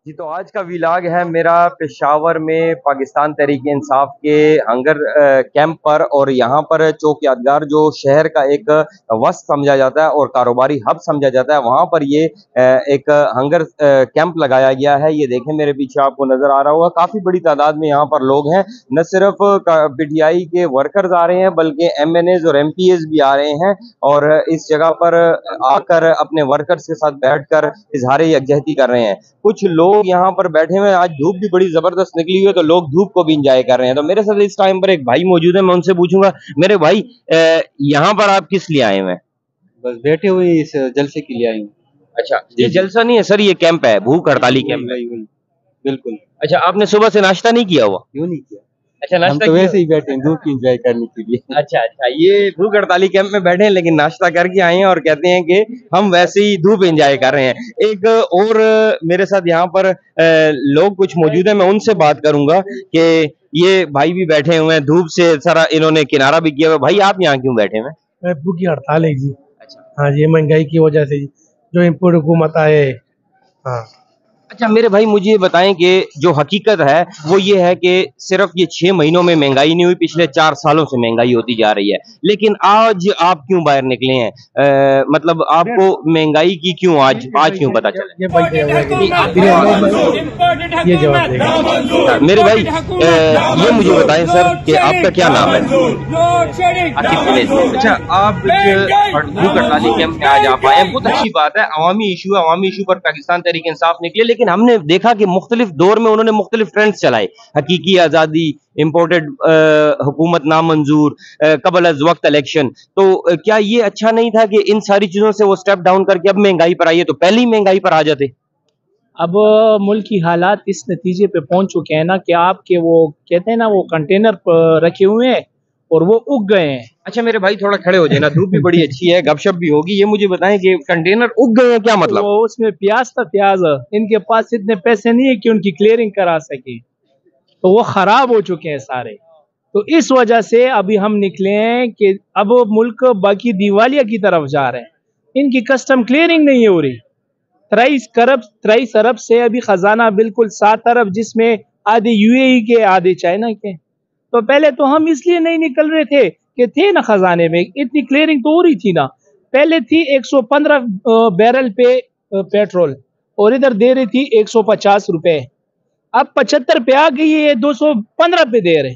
جی تو آج کا ویلاگ ہے میرا پشاور میں پاکستان تحریک انصاف کے ہنگر کیمپ پر، اور یہاں پر چوک یادگار جو شہر کا ایک وسط سمجھا جاتا ہے اور کاروباری ہب سمجھا جاتا ہے، وہاں پر یہ ایک ہنگر کیمپ لگایا گیا ہے۔ یہ دیکھیں میرے پیچھے آپ کو نظر آ رہا ہوگا، کافی بڑی تعداد میں یہاں پر لوگ ہیں۔ نہ صرف پی ٹی آئی کے ورکرز آ رہے ہیں بلکہ ایم این ایز اور ایم پی ایز بھی آ رہے ہیں، اور اس جگہ پر آ کر اپنے ورکرز کے ساتھ بیٹھ کر اظہار یکجہتی کر رہے ہیں۔ کچھ لوگ یہاں پر بیٹھے ہوئے، آج دھوپ بھی بڑی زبردست نکلی ہوئی ہے تو لوگ دھوپ کو بھی انجوائے کر رہے ہیں۔ تو میرے ساتھ اس ٹائم پر ایک بھائی موجود ہے، میں ان سے پوچھوں گا، میرے بھائی یہاں پر آپ کس لیے آئے ہوئے ہیں؟ بس بیٹھے ہوئے اس جلسے کے لیے آئے ہوں۔ اچھا، یہ جلسہ نہیں ہے سر، یہ کیمپ ہے، بھوک ہڑتالی کیمپ ہے۔ بالکل۔ اچھا، آپ نے صبح سے ناشتہ نہیں کیا ہوا؟ کیوں نہیں کیا؟ اچھا، ہم ناشتہ تو ویسے ہی بیٹھے ہیں دھوپ کی انجوائے کرنے کے لیے۔ اچھا، یہ بھوک ہڑتالی کیمپ میں بیٹھے ہیں لیکن ناشتہ کر کے آئے ہیں اور کہتے ہیں کہ ہم ویسے ہی دھوپ انجوائے کر رہے ہیں۔ ایک اور میرے ساتھ یہاں پر لوگ کچھ موجود ہیں، میں ان سے بات کروں گا کہ یہ بھائی بھی بیٹھے ہوئے ہیں، دھوپ سے سارا انہوں نے کنارہ بھی کیا ہوا۔ بھائی آپ یہاں کیوں بیٹھے ہوئے؟ بھوک کی ہڑتال ہے جی۔ ہاں جی، مہنگائی کی وجہ سے جو امپورٹ حکومت آئے۔ ہاں اچھا میرے بھائی، مجھے یہ بتائیں کہ جو حقیقت ہے وہ یہ ہے کہ صرف یہ 6 مہینوں میں مہنگائی نہیں ہوئی، پچھلے 4 سالوں سے مہنگائی ہوتی جا رہی ہے، لیکن آج آپ کیوں باہر نکلے ہیں؟ مطلب آپ کو مہنگائی کی کیوں آج کیوں پتا چلا؟ یہ جواب دے گا میرے بھائی یہ مجھے بتائیں سر کہ آپ کا کیا نام ہے؟ اچھا، آپ بھوک ہڑتالی کیمپ میں آج آپ آئے ہیں، بہت اچھی بات ہے، عوامی ایشو پر پاکستان تحریک انصاف نکلے، لیکن ہم نے دیکھا کہ مختلف دور میں انہوں نے مختلف ٹرینڈز چلائے، حقیقی آزادی، امپورٹڈ حکومت نامنظور، قبل از وقت الیکشن۔ تو کیا یہ اچھا نہیں تھا کہ ان ساری چیزوں سے وہ سٹیپ ڈاؤن کر کے اب مہنگائی پر آئیے تو پہلی مہنگائی پر آ جاتے؟ اب ملک کی حالات اس نتیجے پہ پہنچ چکے ہیں نا کہ آپ کے وہ کہتے ہیں نا وہ کنٹینر رکھے ہوئے ہیں اور وہ اگ گئے ہیں۔ اچھا میرے بھائی تھوڑا کھڑے ہو جائے نا، دھوپ بھی بڑی اچھی ہے، گپ شپ بھی ہوگی، یہ مجھے بتائیں کہ کنٹینر اگ گئے ہیں کیا مطلب؟ وہ اس میں پیاز تھا، پیاز ان کے پاس اتنے پیسے نہیں ہے کہ ان کی کلیئرنگ کرا سکے، تو وہ خراب ہو چکے ہیں سارے۔ تو اس وجہ سے ابھی ہم نکلے ہیں کہ اب ملک باقی دیوالیہ کی طرف جا رہے ہیں، ان کی کسٹم کلیئرنگ نہیں ہو رہی۔ 23 ارب سے ابھی خزانہ بالکل 7 ارب، جس میں آدھے یو اے ای کے آدھے چائنا کے۔ تو پہلے تو ہم اس لیے نہیں نکل رہے تھے کہ تھے نا خزانے میں اتنی کلیئرنگ تو ہو رہی تھی نا، پہلے تھی 115 بیرل پہ پیٹرول اور ادھر دے رہی تھی 150 روپے، اب 75 پہ آ گئی ہے، 215 پہ دے رہے۔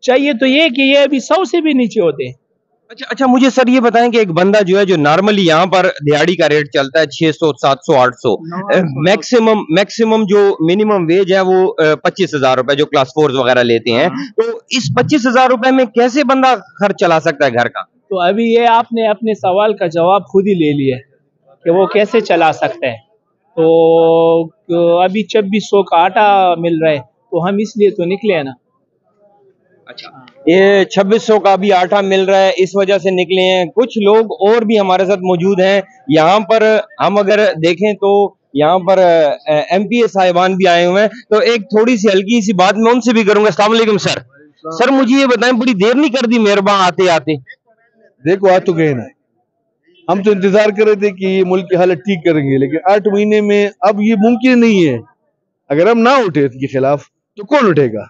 چاہیے تو یہ کہ یہ ابھی 100 سے بھی نیچے ہوتے۔ اچھا مجھے سر یہ بتائیں کہ ایک بندہ جو ہے جو نارملی یہاں پر دیہاڑی کا ریٹ چلتا ہے 600 700 800، میکسیمم جو منیمم ویج ہے وہ 25,000 روپے جو کلاس 4 وغیرہ لیتے ہیں، تو اس 25,000 روپے میں کیسے بندہ خرچ چلا سکتا ہے گھر کا؟ تو ابھی یہ آپ نے اپنے سوال کا جواب خود ہی لے لیا کہ وہ کیسے چلا سکتا ہے۔ تو ابھی 2600 کا آٹا مل رہا ہے تو ہم اس لیے تو نکلے ہیں نا۔ اچھا، یہ 2600 کا بھی آٹا مل رہا ہے، اس وجہ سے نکلے ہیں۔ کچھ لوگ اور بھی ہمارے ساتھ موجود ہیں یہاں پر، ہم اگر دیکھیں تو یہاں پر ایم پی اے صاحبان بھی آئے ہوئے ہیں، تو ایک تھوڑی سی ہلکی سی بات میں ان سے بھی کروں گا۔ السلام علیکم سر۔ سر مجھے یہ بتائیں، بڑی دیر نہیں کر دی مہربان آتے آتے؟ دیکھو آ تو گئے نا، ہم تو انتظار کر رہے تھے کہ یہ ملک کی حالت ٹھیک کریں گے، لیکن 8 مہینے میں اب یہ ممکن نہیں ہے۔ اگر ہم نہ اٹھے اس کے خلاف تو کون اٹھے گا؟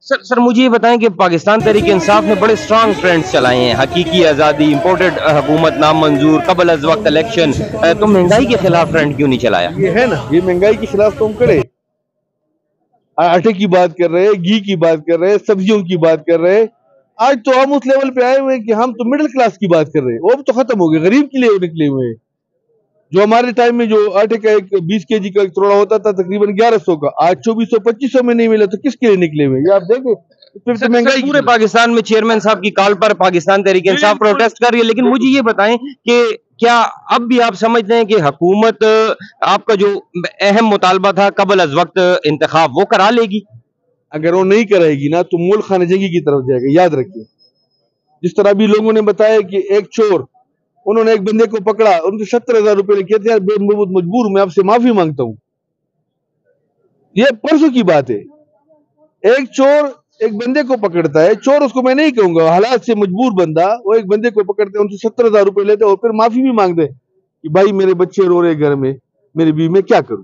سر مجھے یہ بتائیں کہ پاکستان تحریک انصاف نے بڑے سٹرانگ ٹرینڈز چلائے ہیں، حقیقی آزادی، امپورٹڈ حکومت نامنظور، قبل از وقت الیکشن، تو مہنگائی کے خلاف ٹرینڈ کیوں نہیں چلایا؟ یہ ہے نا، یہ مہنگائی کے خلاف تو ہم کھڑے، آٹے کی بات کر رہے، گھی کی بات کر رہے، سبزیوں کی بات کر رہے۔ آج تو ہم اس لیول پہ آئے ہوئے کہ ہم تو مڈل کلاس کی بات کر رہے ہیں، وہ تو ختم ہو گئے، غریب کے لیے نکلے ہوئے ہیں۔ جو ہمارے ٹائم میں جو آٹے کا ایک 20 کے جی کا ایک توڑا ہوتا تھا تقریباً 1100 کا، آج 2400-2500 میں نہیں ملا، تو کس کے لیے نکلے ہوئے؟ یہ آپ دیکھیں پورے پاکستان میں چیئرمین صاحب کی کال پر پاکستان تحریک انصاف پروٹیسٹ کر رہی ہے، لیکن مجھے یہ بتائیں کہ کیا اب بھی آپ سمجھتے ہیں کہ حکومت آپ کا جو اہم مطالبہ تھا قبل از وقت انتخاب وہ کرا لے گی؟ اگر وہ نہیں کرے گی نا تو ملک خانہ جنگی کی طرف جائے گا، یاد رکھیے۔ جس طرح بھی لوگوں نے بتایا کہ ایک چور، انہوں نے ایک بندے کو پکڑا، ان کو 70,000 روپے لے کے تھے، بے مجبور میں آپ سے معافی مانگتا ہوں۔ یہ پرسوں کی بات ہے، ایک چور ایک بندے کو پکڑتا ہے، چور اس کو میں نہیں کہوں گا، حالات سے مجبور بندہ، وہ ایک بندے کو پکڑتے ہیں، ان سے 70,000 روپے لیتے اور پھر معافی بھی مانگتے کہ بھائی میرے بچے رو رہے گھر میں، میری بیوی، میں کیا کروں؟